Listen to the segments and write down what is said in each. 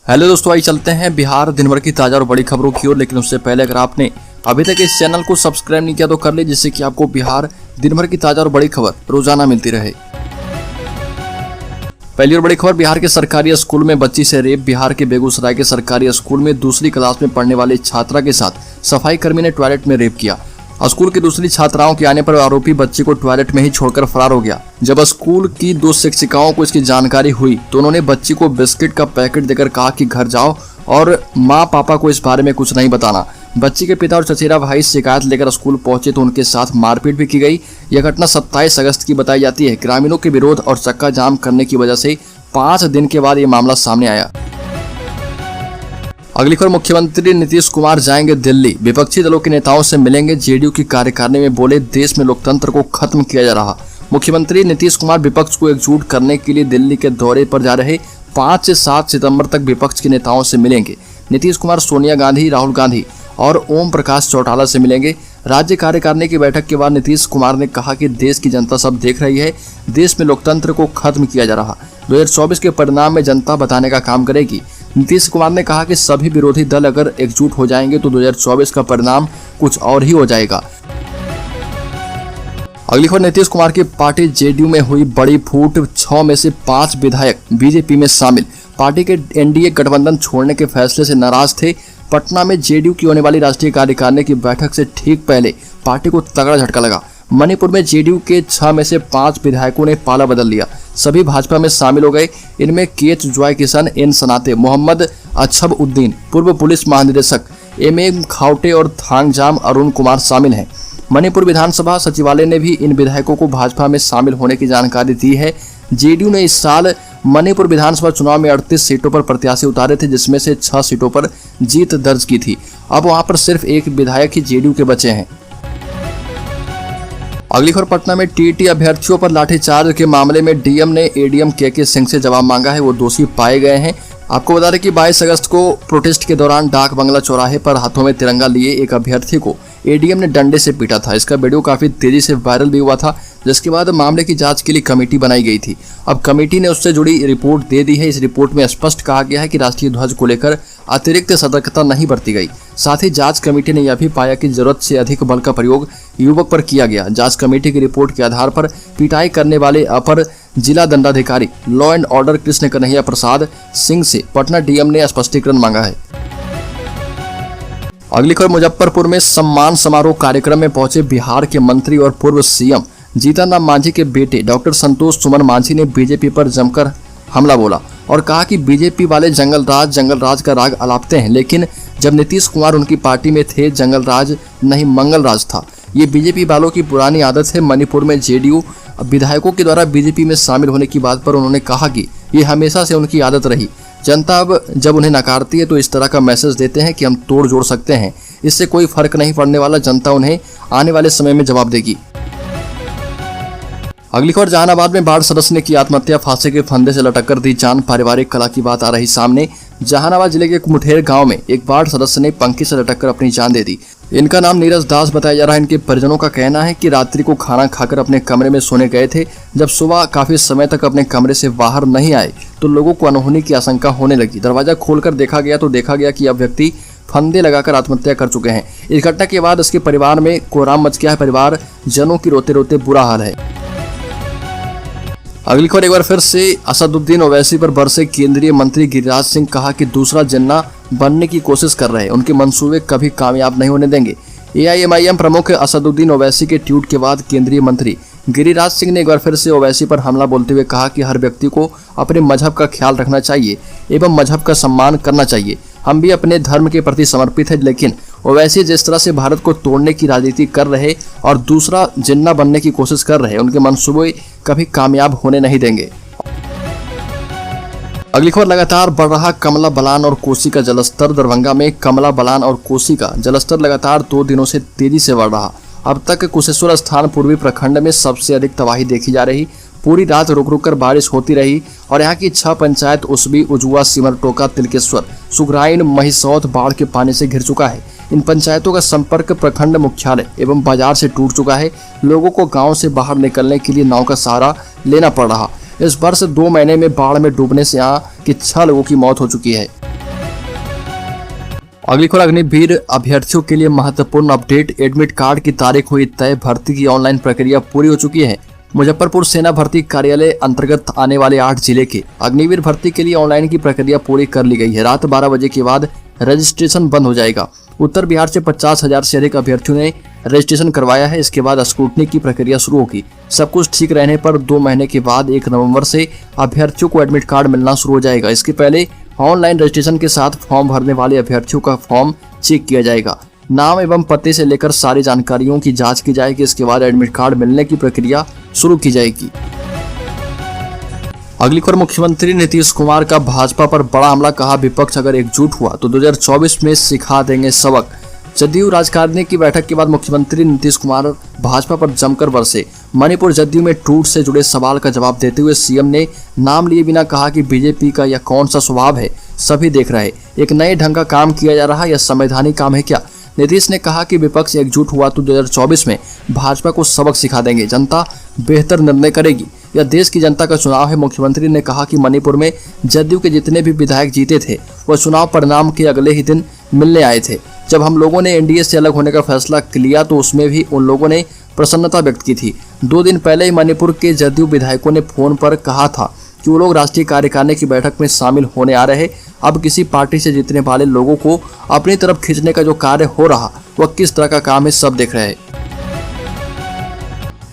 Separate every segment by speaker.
Speaker 1: Hello दोस्तों, आइए चलते हैं बिहार दिन भर की ताज़ा और बड़ी खबरों की ओर। लेकिन उससे पहले अगर आपने अभी तक इस चैनल को सब्सक्राइब नहीं किया तो कर ले, जिससे कि आपको बिहार दिन भर की ताज़ा और बड़ी खबर रोजाना मिलती रहे। पहली और बड़ी खबर, बिहार के सरकारी स्कूल में बच्ची से रेप। बिहार के बेगूसराय के सरकारी स्कूल में दूसरी क्लास में पढ़ने वाली छात्रा के साथ सफाई कर्मी ने टॉयलेट में रेप किया। स्कूल की दूसरी छात्राओं के आने पर आरोपी बच्ची को टॉयलेट में ही छोड़कर फरार हो गया। जब स्कूल की दो शिक्षिकाओं को इसकी जानकारी हुई तो उन्होंने बच्ची को बिस्किट का पैकेट देकर कहा कि घर जाओ और माँ पापा को इस बारे में कुछ नहीं बताना। बच्ची के पिता और चचेरा भाई शिकायत लेकर स्कूल पहुंचे तो उनके साथ मारपीट भी की गई। यह घटना 27 अगस्त की बताई जाती है। ग्रामीणों के विरोध और चक्का जाम करने की वजह से 5 दिन के बाद ये मामला सामने आया। अगली खबर, मुख्यमंत्री नीतीश कुमार जाएंगे दिल्ली। विपक्षी दलों के नेताओं से मिलेंगे। जेडीयू की कार्यकारिणी में बोले, देश में लोकतंत्र को खत्म किया जा रहा। मुख्यमंत्री नीतीश कुमार विपक्ष को एकजुट करने के लिए दिल्ली के दौरे पर जा रहे। 5 से 7 सितंबर तक विपक्ष के नेताओं से मिलेंगे। नीतीश कुमार सोनिया गांधी, राहुल गांधी और ओम प्रकाश चौटाला से मिलेंगे। राज्य कार्यकारिणी की बैठक के बाद नीतीश कुमार ने कहा कि देश की जनता सब देख रही है, देश में लोकतंत्र को खत्म किया जा रहा। 2024 के परिणाम में जनता बताने का काम करेगी। नीतीश कुमार ने कहा कि सभी विरोधी दल अगर एकजुट हो जाएंगे तो 2024 का परिणाम कुछ और ही हो जाएगा। अगली खबर, नीतीश कुमार की पार्टी जेडीयू में हुई बड़ी फूट। 6 में से 5 विधायक बीजेपी में शामिल। पार्टी के एनडीए गठबंधन छोड़ने के फैसले से नाराज थे। पटना में जेडीयू की होने वाली राष्ट्रीय कार्यकारिणी की बैठक से ठीक पहले पार्टी को तगड़ा झटका लगा। मणिपुर में जेडीयू के 6 में से 5 विधायकों ने पाला बदल लिया। सभी भाजपा में शामिल हो गए। इनमें केएच जॉय किशन, एन सनाते, मोहम्मद अछब उद्दीन, पूर्व पुलिस महानिदेशक एम खाउटे और थांगजाम अरुण कुमार शामिल हैं। मणिपुर विधानसभा सचिवालय ने भी इन विधायकों को भाजपा में शामिल होने की जानकारी दी है। जेडीयू ने इस साल मणिपुर विधानसभा चुनाव में 38 सीटों पर प्रत्याशी उतारे थे, जिसमें से 6 सीटों पर जीत दर्ज की थी। अब वहां पर सिर्फ एक विधायक ही जेडीयू के बचे हैं। अगली खबर, पटना में टीईटी अभ्यर्थियों पर लाठीचार्ज के मामले में डीएम ने एडीएम के सिंह से जवाब मांगा है। वो दोषी पाए गए हैं। आपको बता दें कि 22 अगस्त को प्रोटेस्ट के दौरान डाक बंगला चौराहे पर हाथों में तिरंगा लिए एक अभ्यर्थी को एडीएम ने डंडे से पीटा था। इसका वीडियो काफी तेजी से वायरल भी हुआ था, जिसके बाद मामले की जांच के लिए कमेटी बनाई गई थी। अब कमेटी ने उससे जुड़ी रिपोर्ट दे दी है। इस रिपोर्ट में स्पष्ट कहा गया है कि राष्ट्रीय ध्वज को लेकर अतिरिक्त सतर्कता नहीं बरती गई। साथ ही जांच कमेटी ने यह भी पाया कि जरूरत से अधिक बल का प्रयोग युवक पर किया गया। जांच कमेटी की रिपोर्ट के आधार पर पिटाई करने वाले अपर जिला दंडाधिकारी law and order Krishna Kanhaiya Prasad Singh से पटना डीएम ने स्पष्टीकरण मांगा है। अगली खबर, मुजफ्फरपुर में सम्मान समारोह कार्यक्रम में पहुंचे बिहार के मंत्री और पूर्व सीएम जीतन राम मांझी के बेटे डॉक्टर संतोष सुमन मांझी ने बीजेपी पर जमकर हमला बोला और कहा कि बीजेपी वाले जंगल राज का राग अलापते हैं, लेकिन जब नीतीश कुमार उनकी पार्टी में थे जंगल राज नहीं मंगल राज था। ये बीजेपी वालों की पुरानी आदत है। मणिपुर में जेडीयू विधायकों के द्वारा बीजेपी में शामिल होने की बात पर उन्होंने कहा कि ये हमेशा से उनकी आदत रही। जनता अब जब उन्हें नकारती है तो इस तरह का मैसेज देते हैं कि हम तोड़ जोड़ सकते हैं। इससे कोई फर्क नहीं पड़ने वाला। जनता उन्हें आने वाले समय में जवाब देगी। अगली खबर, जहानाबाद में वार्ड सदस्य ने की आत्महत्या। फांसी के फंदे से लटक कर दी जान। पारिवारिक कलह की बात आ रही सामने। जहानाबाद जिले के मुठेर गांव में एक वार्ड सदस्य ने पंखी से लटक कर अपनी जान दे दी। इनका नाम नीरज दास बताया जा रहा है। इनके परिजनों का कहना है कि रात्रि को खाना खाकर अपने कमरे में सोने गए थे। जब सुबह काफी समय तक अपने कमरे से बाहर नहीं आए तो लोगों को अनहोनी की आशंका होने लगी। दरवाजा खोलकर देखा गया तो देखा गया कि अब व्यक्ति फंदे लगाकर आत्महत्या कर चुके हैं। इस घटना के बाद उसके परिवार में कोहराम मच गया है। परिवार जनों की रोते रोते बुरा हाल है। अगली खबर, एक बार फिर से असदुद्दीन ओवैसी पर बरसे केंद्रीय मंत्री गिरिराज सिंह। कहा कि दूसरा जिन्ना बनने की कोशिश कर रहे हैं, उनके मंसूबे कभी कामयाब नहीं होने देंगे। एआईएमआईएम प्रमुख असदुद्दीन ओवैसी के ट्वीट के बाद केंद्रीय मंत्री गिरिराज सिंह ने एक बार फिर से ओवैसी पर हमला बोलते हुए कहा कि हर व्यक्ति को अपने मजहब का ख्याल रखना चाहिए एवं मजहब का सम्मान करना चाहिए। हम भी अपने धर्म के प्रति समर्पित हैं, लेकिन ओवैसी जिस तरह से भारत को तोड़ने की राजनीति कर रहे और दूसरा जिन्ना बनने की कोशिश कर रहे, उनके मंसूबे कभी कामयाब होने नहीं देंगे। अगली खबर, लगातार बढ़ रहा कमला बलान और कोसी का जलस्तर। दरभंगा में कमला बलान और कोसी का जलस्तर लगातार 2 दिनों से तेजी से बढ़ रहा। अब तक कुशेश्वर स्थान पूर्वी प्रखंड में सबसे अधिक तबाही देखी जा रही। पूरी रात रुक रुक कर बारिश होती रही और यहाँ की 6 पंचायत उसबी, उजुआ, सिमरटोका, तिलकेश्वर, सुगराइन, महिसौत बाढ़ के पानी से घिर चुका है। इन पंचायतों का संपर्क प्रखंड मुख्यालय एवं बाजार से टूट चुका है। लोगों को गांव से बाहर निकलने के लिए नाव का सहारा लेना पड़ रहा। इस वर्ष 2 महीने में बाढ़ में डूबने से यहाँ के 6 लोगों की मौत हो चुकी है। अगली खबर अग्निवीर अभ्यर्थियों के लिए महत्वपूर्ण अपडेट। एडमिट कार्ड की तारीख हुई तय, भर्ती की ऑनलाइन प्रक्रिया पूरी हो चुकी है। मुजफ्फरपुर सेना भर्ती कार्यालय अंतर्गत आने वाले 8 जिले के अग्निवीर भर्ती के लिए ऑनलाइन की प्रक्रिया पूरी कर ली गई है। रात 12 बजे के बाद रजिस्ट्रेशन बंद हो जाएगा। उत्तर बिहार से 50,000 से अधिक अभ्यर्थियों ने रजिस्ट्रेशन करवाया है। इसके बाद स्क्रूटनी की प्रक्रिया शुरू होगी। सब कुछ ठीक रहने पर 2 महीने के बाद 1 नवंबर से अभ्यर्थियों को एडमिट कार्ड मिलना शुरू हो जाएगा। इसके पहले ऑनलाइन रजिस्ट्रेशन के साथ फॉर्म भरने वाले अभ्यर्थियों का फॉर्म चेक किया जाएगा। नाम एवं पते से लेकर सारी जानकारियों की जांच की जाएगी। इसके बाद एडमिट कार्ड मिलने की प्रक्रिया शुरू की जाएगी। अगली खबर मुख्यमंत्री नीतीश कुमार का भाजपा पर बड़ा हमला, कहा विपक्ष अगर एकजुट हुआ तो 2024 में सिखा देंगे सबक। जदयू राजकारिणी की बैठक के बाद मुख्यमंत्री नीतीश कुमार भाजपा पर जमकर बरसे। मणिपुर जदयू में टूट से जुड़े सवाल का जवाब देते हुए सीएम ने नाम लिए बिना कहा कि बीजेपी का यह कौन सा स्वभाव है, सभी देख रहे। एक नए ढंग का काम किया जा रहा, यह संवैधानिक काम है क्या? नीतीश ने कहा कि विपक्ष एकजुट हुआ तो 2024 में भाजपा को सबक सिखा देंगे। जनता बेहतर निर्णय करेगी, यह देश की जनता का चुनाव है। मुख्यमंत्री ने कहा कि मणिपुर में जदयू के जितने भी विधायक जीते थे वह चुनाव परिणाम के अगले ही दिन मिलने आए थे। जब हम लोगों ने एनडीए से अलग होने का फैसला लिया तो उसमें भी उन लोगों ने प्रसन्नता व्यक्त की थी। 2 दिन पहले ही मणिपुर के जदयू विधायकों ने फोन पर कहा था कि वो लोग राष्ट्रीय कार्यकारिणी की बैठक में शामिल होने आ रहे। अब किसी पार्टी से जीतने वाले लोगों को अपनी तरफ खींचने का जो कार्य हो रहा वह किस तरह का काम है, सब देख रहे हैं।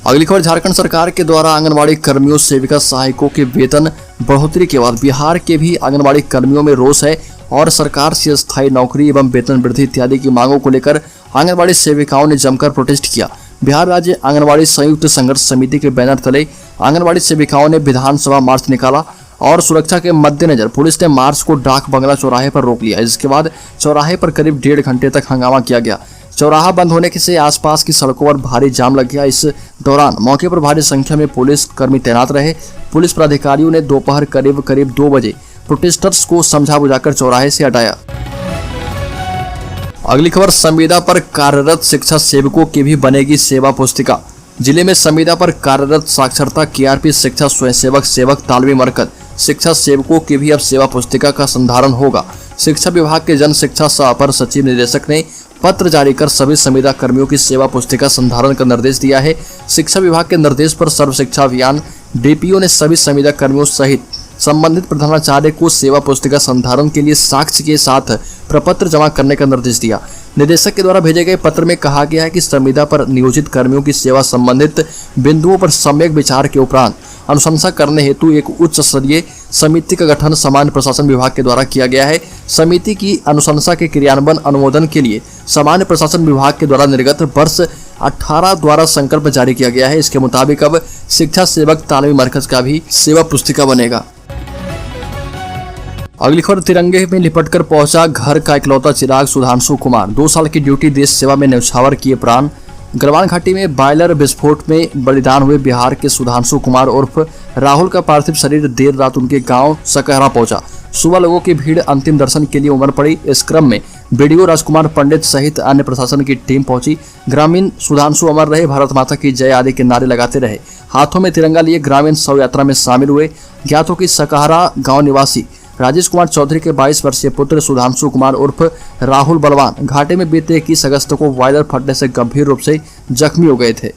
Speaker 1: अगली खबर झारखंड सरकार के द्वारा आंगनबाड़ी कर्मियों, सेविका, सहायकों के वेतन बढ़ोतरी के बाद बिहार के भी आंगनबाड़ी कर्मियों में रोष है और सरकार से स्थायी नौकरी एवं वेतन वृद्धि इत्यादि की मांगों को लेकर आंगनबाड़ी सेविकाओं ने जमकर प्रोटेस्ट किया। बिहार राज्य आंगनबाड़ी संयुक्त संघर्ष समिति के बैनर तले आंगनबाड़ी सेविकाओं ने विधानसभा मार्च निकाला और सुरक्षा के मद्देनजर पुलिस ने मार्च को डाक बंगला चौराहे पर रोक लिया। इसके बाद चौराहे पर करीब 1.5 घंटे तक हंगामा किया गया। चौराहा बंद होने से आसपास की सड़कों पर भारी जाम लग गया। इस दौरान मौके पर भारी संख्या में पुलिस कर्मी तैनात रहे। पुलिस पदाधिकारियों ने दोपहर करीब 2 बजे प्रोटेस्टर्स को समझा बुझाकर चौराहे से हटाया। अगली खबर संविदा पर कार्यरत शिक्षा सेवकों की भी बनेगी सेवा पुस्तिका। जिले में संविदा पर कार्यरत साक्षरता, केआरपी, शिक्षा स्वयंसेवक, सेवक, तालमी मरकज शिक्षा सेवकों की भी अब सेवा पुस्तिका का संधारण होगा। शिक्षा विभाग के जन शिक्षा सह अपर सचिव निदेशक ने पत्र जारी कर सभी संविदा कर्मियों की सेवा पुस्तिका संधारण का निर्देश दिया है। शिक्षा विभाग के निर्देश पर सर्व शिक्षा अभियान डीपीओ ने सभी संविदा कर्मियों सहित संबंधित प्रधानाचार्य को सेवा पुस्तिका संधारण के लिए साक्ष्य के साथ प्रपत्र जमा करने का निर्देश दिया। निदेशक के द्वारा भेजे गए पत्र में कहा गया है कि संविदा पर नियोजित कर्मियों की सेवा संबंधित बिंदुओं पर सम्यक विचार के उपरांत अनुशंसा करने हेतु एक उच्च स्तरीय समिति का गठन सामान्य प्रशासन विभाग के द्वारा किया गया है। समिति की अनुशंसा के क्रियान्वयन अनुमोदन के लिए सामान्य प्रशासन विभाग के द्वारा निर्गत वर्ष 18 द्वारा संकल्प जारी किया गया है। इसके मुताबिक अब शिक्षा सेवक तालमी मरकज का भी सेवा पुस्तिका बनेगा। अगली खबर तिरंगे में लिपटकर पहुंचा घर का इकलौता चिराग सुधांशु कुमार। 2 साल की ड्यूटी देश सेवा में न्यौछावर किए प्राण। गलवान घाटी में बॉयलर विस्फोट में बलिदान हुए बिहार के सुधांशु कुमार उर्फ राहुल का पार्थिव शरीर देर रात उनके गांव सकहरा पहुंचा। सुबह लोगों की भीड़ अंतिम दर्शन के लिए उमड़ पड़ी। इस क्रम में बीडीओ राजकुमार पंडित सहित अन्य प्रशासन की टीम पहुंची। ग्रामीण सुधांशु अमर रहे, भारत माता की जय आदि के नारे लगाते रहे। हाथों में तिरंगा लिए ग्रामीण शव यात्रा में शामिल हुए। ज्ञात हो कि सकहरा गाँव निवासी राजेश कुमार चौधरी के 22 वर्षीय पुत्र सुधांशु कुमार उर्फ राहुल बलवान घाटे में बीते 21 अगस्त को बॉयलर फटने से गंभीर रूप से जख्मी हो गए थे।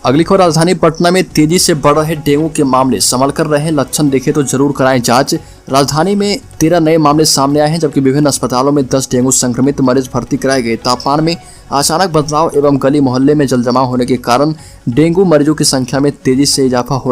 Speaker 1: अगली खबर राजधानी पटना में तेजी से बढ़ रहे डेंगू के मामले, संभल कर रहे लक्षण दिखे तो जरूर कराएं जांच। राजधानी में 13 नए मामले सामने आए हैं, जबकि विभिन्न अस्पतालों में 10 डेंगू संक्रमित मरीज भर्ती कराए गए। तापमान में अचानक बदलाव एवं गली मोहल्ले में जलजमाव होने के कारण डेंगू मरीजों की संख्या में तेजी से इजाफा हो रहा है।